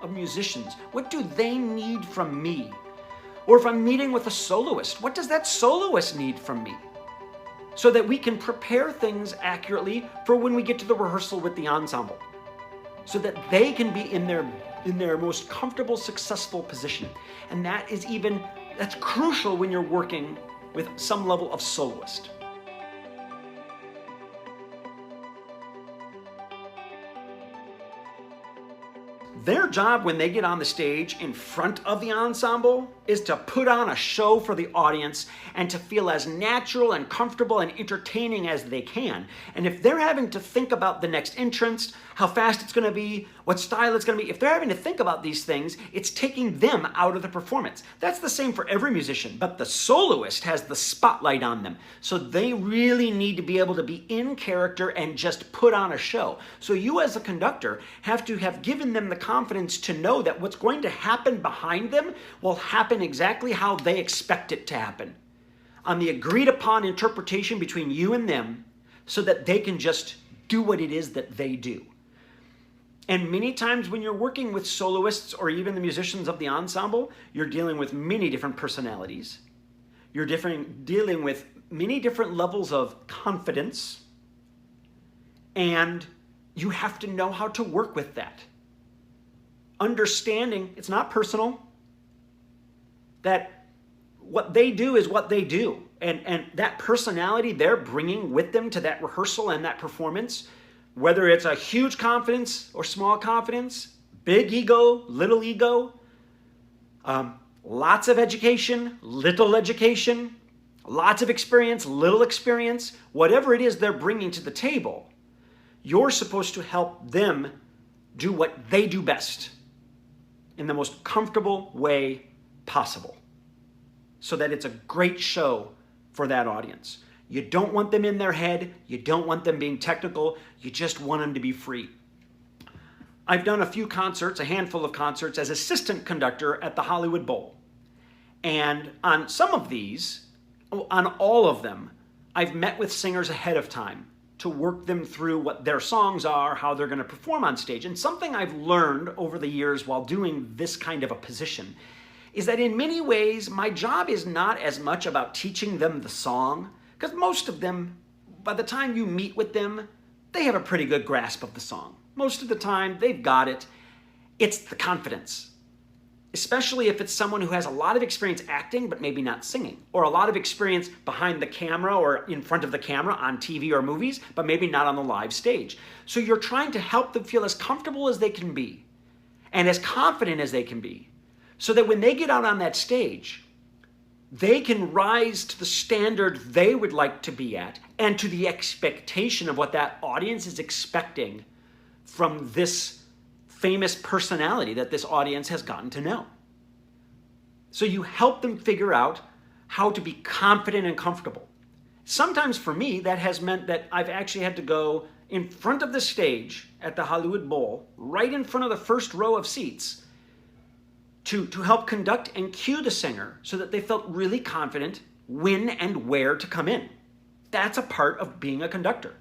of musicians, what do they need from me? Or if I'm meeting with a soloist, what does that soloist need from me? So that we can prepare things accurately for when we get to the rehearsal with the ensemble. So that they can be in their most comfortable, successful position. And that's crucial when you're working with some level of soloist. Their job when they get on the stage in front of the ensemble is to put on a show for the audience and to feel as natural and comfortable and entertaining as they can. And if they're having to think about the next entrance, how fast it's going to be, what style it's going to be, if they're having to think about these things, it's taking them out of the performance. That's the same for every musician, but the soloist has the spotlight on them. So they really need to be able to be in character and just put on a show. So you as a conductor have to have given them the confidence to know that what's going to happen behind them will happen exactly how they expect it to happen, on the agreed upon interpretation between you and them, so that they can just do what it is that they do. And many times when you're working with soloists or even the musicians of the ensemble, you're dealing with many different personalities. You're dealing with many different levels of confidence, and you have to know how to work with that. Understanding it's not personal, that what they do is what they do. And that personality they're bringing with them to that rehearsal and that performance, whether it's a huge confidence or small confidence, big ego, little ego, lots of education, little education, lots of experience, little experience, whatever it is they're bringing to the table, you're supposed to help them do what they do best in the most comfortable way possible, so that it's a great show for that audience. You don't want them in their head. You don't want them being technical. You just want them to be free. I've done a few concerts, a handful of concerts, as assistant conductor at the Hollywood Bowl. And on some of these, on all of them, I've met with singers ahead of time to work them through what their songs are, how they're going to perform on stage. And something I've learned over the years while doing this kind of a position is that in many ways, my job is not as much about teaching them the song, because most of them, by the time you meet with them, they have a pretty good grasp of the song. Most of the time, they've got it. It's the confidence. Especially if it's someone who has a lot of experience acting, but maybe not singing, or a lot of experience behind the camera or in front of the camera on TV or movies, but maybe not on the live stage. So you're trying to help them feel as comfortable as they can be and as confident as they can be, so that when they get out on that stage, they can rise to the standard they would like to be at and to the expectation of what that audience is expecting from this famous personality that this audience has gotten to know. So you help them figure out how to be confident and comfortable. Sometimes for me, that has meant that I've actually had to go in front of the stage at the Hollywood Bowl, right in front of the first row of seats, to help conduct and cue the singer so that they felt really confident when and where to come in. That's a part of being a conductor.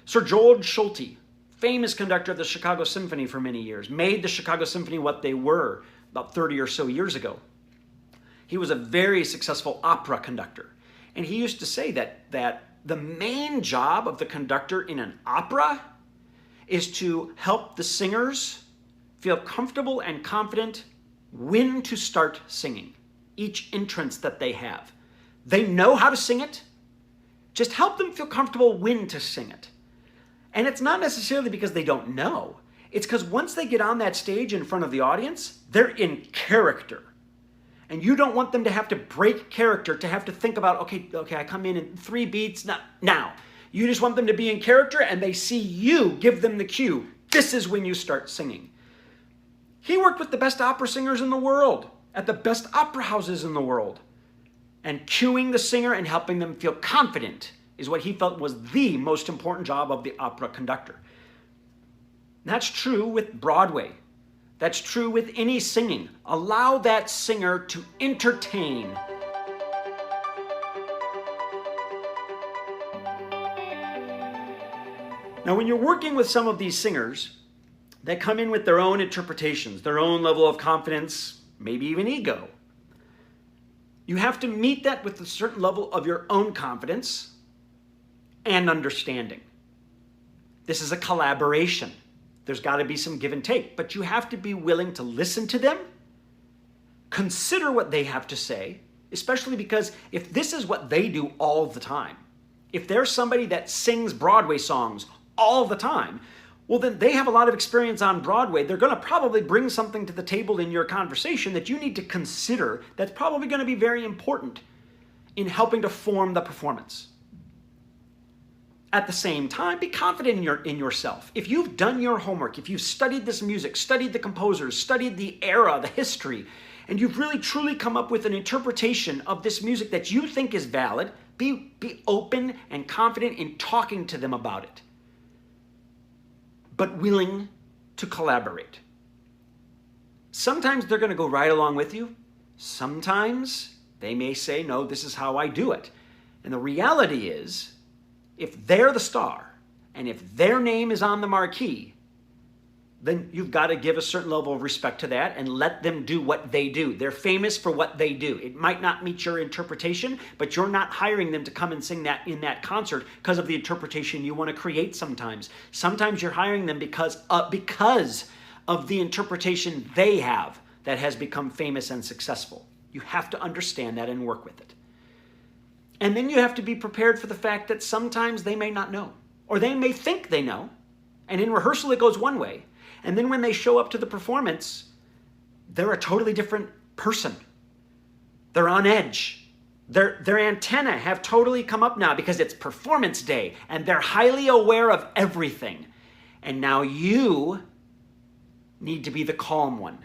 Sir George Solti, famous conductor of the Chicago Symphony for many years, made the Chicago Symphony what they were about 30 or so years ago. He was a very successful opera conductor. And he used to say that the main job of the conductor in an opera is to help the singers feel comfortable and confident when to start singing, each entrance that they have. They know how to sing it. Just help them feel comfortable when to sing it. And it's not necessarily because they don't know. It's because once they get on that stage in front of the audience, they're in character. And you don't want them to have to break character, to have to think about, okay, I come in 3 beats, now. You just want them to be in character, and they see you give them the cue. This is when you start singing. He worked with the best opera singers in the world, at the best opera houses in the world. And cueing the singer and helping them feel confident is what he felt was the most important job of the opera conductor. That's true with Broadway. That's true with any singing. Allow that singer to entertain. Now, when you're working with some of these singers, that come in with their own interpretations, their own level of confidence, maybe even ego. You have to meet that with a certain level of your own confidence and understanding. This is a collaboration. There's got to be some give and take, but you have to be willing to listen to them, consider what they have to say, especially because if this is what they do all the time, if there's somebody that sings Broadway songs all the time, well, then they have a lot of experience on Broadway. They're going to probably bring something to the table in your conversation that you need to consider that's probably going to be very important in helping to form the performance. At the same time, be confident in yourself. If you've done your homework, if you've studied this music, studied the composers, studied the era, the history, and you've really truly come up with an interpretation of this music that you think is valid, be open and confident in talking to them about it, but willing to collaborate. Sometimes they're going to go right along with you. Sometimes they may say, no, this is how I do it. And the reality is, if they're the star and if their name is on the marquee, then you've got to give a certain level of respect to that and let them do what they do. They're famous for what they do. It might not meet your interpretation, but you're not hiring them to come and sing that in that concert because of the interpretation you want to create sometimes. Sometimes you're hiring them because of the interpretation they have that has become famous and successful. You have to understand that and work with it. And then you have to be prepared for the fact that sometimes they may not know, or they may think they know, and in rehearsal it goes one way. And then when they show up to the performance, they're a totally different person. They're on edge. Their antenna have totally come up now because it's performance day and they're highly aware of everything. And now you need to be the calm one.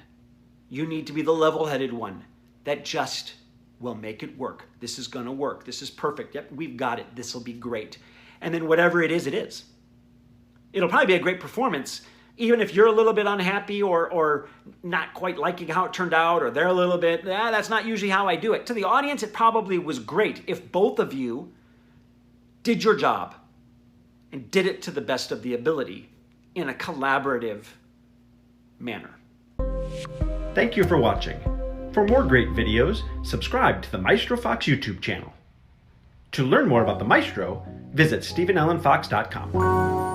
You need to be the level-headed one that just will make it work. This is going to work. This is perfect. Yep, we've got it. This will be great. And then whatever it is, it is. It'll probably be a great performance, even if you're a little bit unhappy or not quite liking how it turned out, or they're a little bit, that's not usually how I do it. To the audience, it probably was great if both of you did your job and did it to the best of the ability in a collaborative manner. Thank you for watching. For more great videos, subscribe to the Maestro Fox YouTube channel. To learn more about the Maestro, visit StephenAllenFox.com.